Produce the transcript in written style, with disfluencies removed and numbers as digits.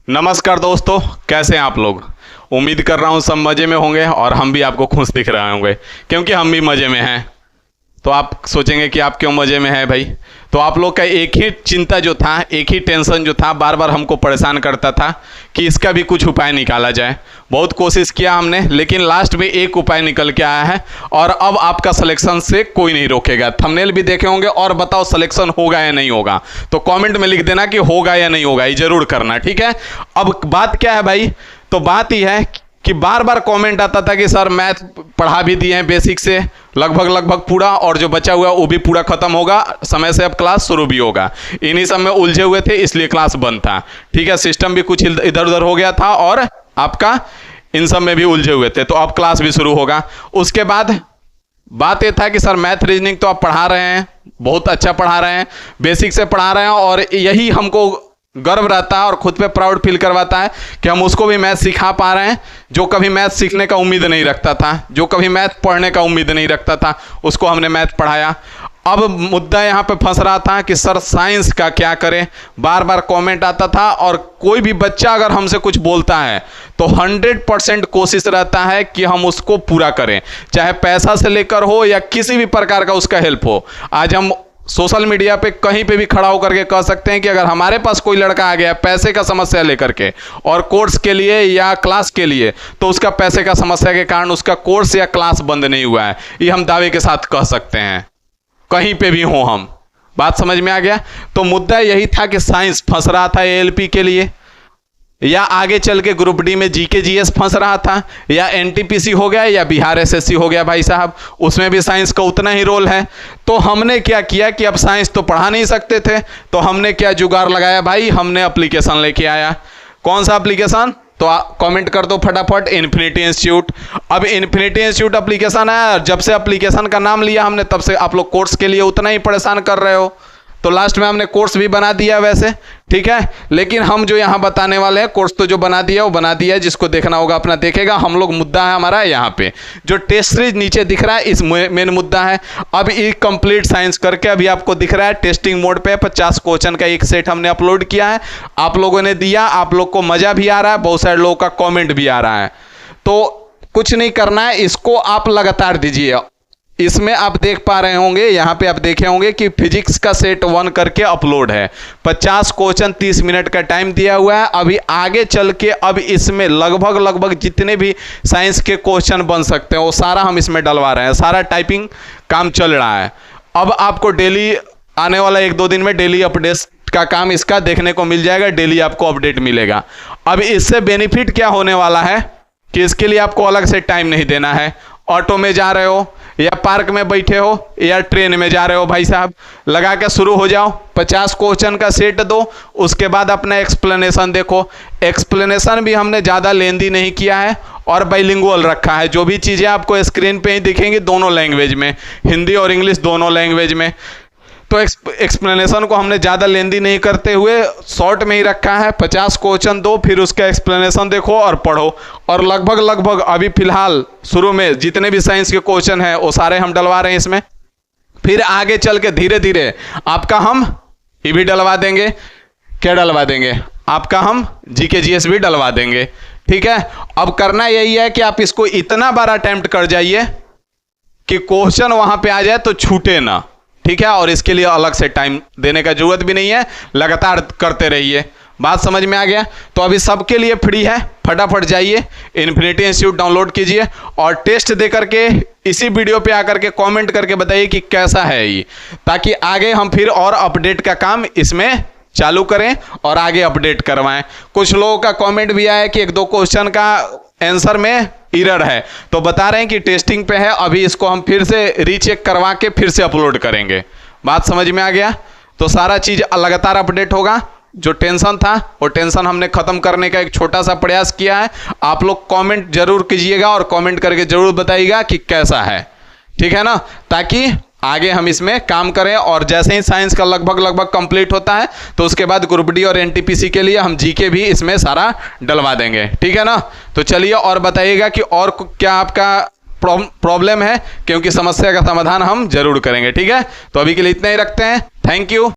नमस्कार दोस्तों, कैसे हैं आप लोग। उम्मीद कर रहा हूं सब मज़े में होंगे और हम भी आपको खुश दिख रहे होंगे क्योंकि हम भी मज़े में हैं। तो आप सोचेंगे कि आप क्यों मज़े में हैं भाई। तो आप लोग का एक ही चिंता जो था, एक ही टेंशन जो था, बार बार हमको परेशान करता था कि इसका भी कुछ उपाय निकाला जाए। बहुत कोशिश किया हमने, लेकिन लास्ट में एक उपाय निकल के आया है और अब आपका सिलेक्शन से कोई नहीं रोकेगा। थंबनेल भी देखे होंगे और बताओ सिलेक्शन होगा या नहीं होगा, तो कमेंट में लिख देना कि होगा या नहीं होगा, ये जरूर करना, ठीक है। अब बात क्या है भाई, तो बात यह है कि बार बार कमेंट आता था कि सर मैथ पढ़ा भी दिए हैं बेसिक से लगभग पूरा, और जो बचा हुआ वो भी पूरा खत्म होगा, समय से अब क्लास शुरू भी होगा। इन्हीं सब में उलझे हुए थे इसलिए क्लास बंद था, ठीक है। सिस्टम भी कुछ इधर उधर हो गया था और आपका इन सब में भी उलझे हुए थे, तो अब क्लास भी शुरू होगा। उसके बाद बात ये था कि सर मैथ रीजनिंग तो आप पढ़ा रहे हैं, बहुत अच्छा पढ़ा रहे हैं, बेसिक से पढ़ा रहे हैं, और यही हमको गर्व रहता है और खुद पे प्राउड फील करवाता है कि हम उसको भी मैथ सिखा पा रहे हैं जो कभी मैथ सीखने का उम्मीद नहीं रखता था, जो कभी मैथ पढ़ने का उम्मीद नहीं रखता था, उसको हमने मैथ पढ़ाया। अब मुद्दा यहाँ पे फंस रहा था कि सर साइंस का क्या करें। बार बार कमेंट आता था और कोई भी बच्चा अगर हमसे कुछ बोलता है तो 100% कोशिश रहता है कि हम उसको पूरा करें, चाहे पैसा से लेकर हो या किसी भी प्रकार का उसका हेल्प हो। आज हम सोशल मीडिया पे कहीं पे भी खड़ा होकर के कह सकते हैं कि अगर हमारे पास कोई लड़का आ गया पैसे का समस्या लेकर के और कोर्स के लिए या क्लास के लिए, तो उसका पैसे का समस्या के कारण उसका कोर्स या क्लास बंद नहीं हुआ है, ये हम दावे के साथ कह सकते हैं, कहीं पे भी हो हम। बात समझ में आ गया। तो मुद्दा यही था कि साइंस फंस रहा था एएलपी के लिए, या आगे चल के ग्रुप डी में जीके जीएस फंस रहा था, या एनटीपीसी हो गया या बिहार एसएससी हो गया भाई साहब, उसमें भी साइंस का उतना ही रोल है। तो हमने क्या किया कि अब साइंस तो पढ़ा नहीं सकते थे, तो हमने क्या जुगाड़ लगाया भाई, हमने एप्लीकेशन लेके आया। कौन सा एप्लीकेशन, तो कमेंट कर दो फटाफट, इन्फिनिटी इंस्टीट्यूट। अब इन्फिनिटी इंस्टीट्यूट एप्लीकेशन आया, जब से एप्लीकेशन का नाम लिया हमने तब से आप लोग कोर्स के लिए उतना ही परेशान कर रहे हो, तो लास्ट में हमने कोर्स भी बना दिया वैसे, ठीक है। लेकिन हम जो यहाँ बताने वाले हैं, कोर्स तो जो बना दिया वो बना दिया है, जिसको देखना होगा अपना देखेगा। हम लोग मुद्दा है हमारा यहाँ पे जो टेस्ट सीरीज नीचे दिख रहा है, इस मेन मुद्दा है। अब ये कंप्लीट साइंस करके अभी आपको दिख रहा है टेस्टिंग मोड पे 50 क्वेश्चन का एक सेट हमने अपलोड किया है, आप लोगों ने दिया, आप लोग को मजा भी आ रहा है, बहुत सारे लोगों का कॉमेंट भी आ रहा है। तो कुछ नहीं करना है, इसको आप लगातार दीजिए। इसमें आप देख पा रहे होंगे, यहाँ पे आप देखे होंगे कि फिजिक्स का सेट 1 करके अपलोड है, 50 क्वेश्चन 30 मिनट का टाइम दिया हुआ है। अभी आगे चल के अब इसमें लगभग जितने भी साइंस के क्वेश्चन बन सकते हैं वो सारा हम इसमें डलवा रहे हैं, सारा टाइपिंग काम चल रहा है। अब आपको डेली आने वाला 1-2 दिन में डेली अपडेट का काम इसका देखने को मिल जाएगा, डेली आपको अपडेट मिलेगा। अब इससे बेनिफिट क्या होने वाला है कि इसके लिए आपको अलग से टाइम नहीं देना है। ऑटो में जा रहे हो या पार्क में बैठे हो या ट्रेन में जा रहे हो भाई साहब, लगा के शुरू हो जाओ, 50 क्वेश्चन का सेट दो, उसके बाद अपना एक्सप्लेनेशन देखो। एक्सप्लेनेशन भी हमने ज़्यादा लेंदी नहीं किया है और बाइलिंगुअल रखा है, जो भी चीज़ें आपको स्क्रीन पे ही दिखेंगी दोनों लैंग्वेज में, हिंदी और इंग्लिश दोनों लैंग्वेज में। तो एक्सप्लेनेशन को हमने ज़्यादा लेंदी नहीं करते हुए शॉर्ट में ही रखा है, 50 क्वेश्चन दो, फिर उसका एक्सप्लेनेशन देखो और पढ़ो। और लगभग अभी फिलहाल शुरू में जितने भी साइंस के क्वेश्चन हैं वो सारे हम डलवा रहे हैं इसमें। फिर आगे चल के धीरे धीरे आपका हम ये भी डलवा देंगे, क्या डलवा देंगे, आपका हम जीके जीएस भी डलवा देंगे, ठीक है। अब करना यही है कि आप इसको इतना बार अटेम्प्ट कर जाइए कि क्वेश्चन वहां पे आ जाए तो छूटे ना, ठीक है। और इसके लिए अलग से टाइम देने का जरूरत भी नहीं है, लगातार करते रहिए। बात समझ में आ गया। तो अभी सबके लिए फ्री है, फटाफट जाइए इन्फिनिटी इंस्टीट्यूट डाउनलोड कीजिए और टेस्ट दे करके इसी वीडियो पे आकर के कमेंट करके बताइए कि कैसा है ये, ताकि आगे हम फिर और अपडेट का काम इसमें चालू करें और आगे अपडेट करवाएं। कुछ लोगों का कमेंट भी आया कि 1-2 क्वेश्चन का आंसर में एरर है, तो बता रहे हैं कि टेस्टिंग पे है, अभी इसको हम फिर से रीचेक करवा के फिर से अपलोड करेंगे। बात समझ में आ गया। तो सारा चीज़ लगातार अपडेट होगा। जो टेंशन था वो टेंशन हमने ख़त्म करने का एक छोटा सा प्रयास किया है। आप लोग कमेंट जरूर कीजिएगा और कमेंट करके जरूर बताइएगा कि कैसा है, ठीक है ना, ताकि आगे हम इसमें काम करें। और जैसे ही साइंस का लगभग कंप्लीट होता है तो उसके बाद ग्रुप डी और एनटीपीसी के लिए हम जीके भी इसमें सारा डलवा देंगे, ठीक है ना। तो चलिए और बताइएगा कि और क्या आपका प्रॉब्लम है, क्योंकि समस्या का समाधान हम जरूर करेंगे, ठीक है। तो अभी के लिए इतना ही रखते हैं। Thank you.